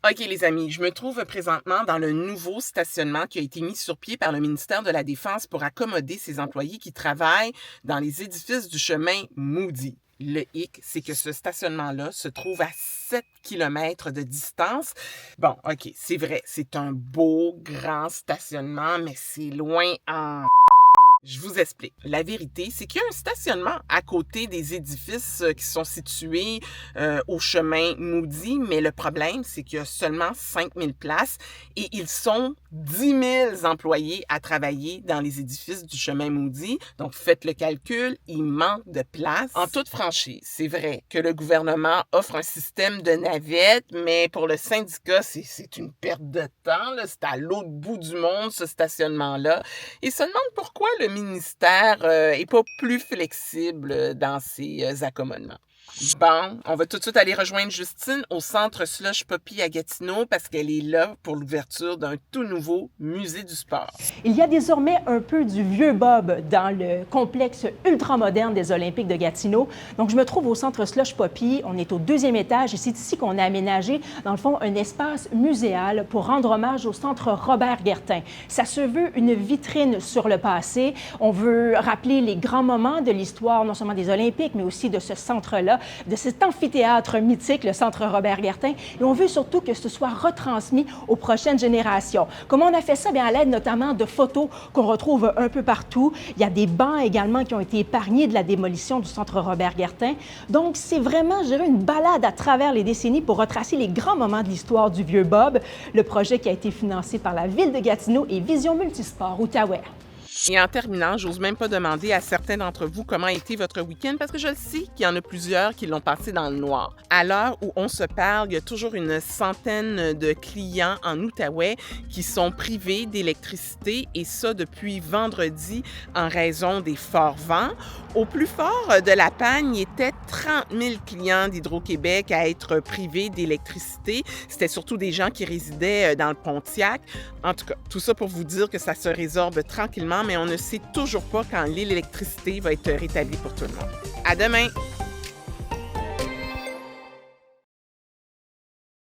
OK, les amis, je me trouve présentement dans le nouveau stationnement qui a été mis sur pied par le ministère de la Défense pour accommoder ses employés qui travaillent dans les édifices du chemin Moody. Le hic, c'est que ce stationnement-là se trouve à 7 kilomètres de distance. Bon, OK, c'est vrai, c'est un beau, grand stationnement, mais c'est loin en... Je vous explique. La vérité, c'est qu'il y a un stationnement à côté des édifices qui sont situés au chemin Moody, mais le problème, c'est qu'il y a seulement 5000 places et ils sont 10 000 employés à travailler dans les édifices du chemin Moody. Donc, faites le calcul, il manque de place. En toute franchise, c'est vrai que le gouvernement offre un système de navettes, mais pour le syndicat, c'est une perte de temps, là. C'est à l'autre bout du monde, ce stationnement-là. Ils se demandent pourquoi le ministère est pas plus flexible dans ses accommodements. Bon, on va tout de suite aller rejoindre Justine au centre Slush Poppy à Gatineau parce qu'elle est là pour l'ouverture d'un tout nouveau musée du sport. Il y a désormais un peu du vieux Bob dans le complexe ultramoderne des Olympiques de Gatineau. Donc, je me trouve au centre Slush Poppy. On est au 2e étage et c'est ici qu'on a aménagé, dans le fond, un espace muséal pour rendre hommage au centre Robert Guertin. Ça se veut une vitrine sur le passé. On veut rappeler les grands moments de l'histoire, non seulement des Olympiques, mais aussi de ce centre-là, de cet amphithéâtre mythique, le centre Robert Guertin. Et on veut surtout que ce soit retransmis aux prochaines générations. Comment on a fait ça? Bien, à l'aide notamment de photos qu'on retrouve un peu partout. Il y a des bancs également qui ont été épargnés de la démolition du centre Robert Guertin. Donc, c'est vraiment, je dirais, une balade à travers les décennies pour retracer les grands moments de l'histoire du vieux Bob. Le projet qui a été financé par la Ville de Gatineau et Vision Multisport Outaouais. Et en terminant, j'ose même pas demander à certains d'entre vous comment a été votre week-end parce que je sais qu'il y en a plusieurs qui l'ont passé dans le noir. À l'heure où on se parle, il y a toujours une centaine de clients en Outaouais qui sont privés d'électricité et ça depuis vendredi en raison des forts vents. Au plus fort de la panne, il y était 30 000 clients d'Hydro-Québec à être privés d'électricité. C'était surtout des gens qui résidaient dans le Pontiac. En tout cas, tout ça pour vous dire que ça se résorbe tranquillement, mais on ne sait toujours pas quand l'électricité va être rétablie pour tout le monde. À demain!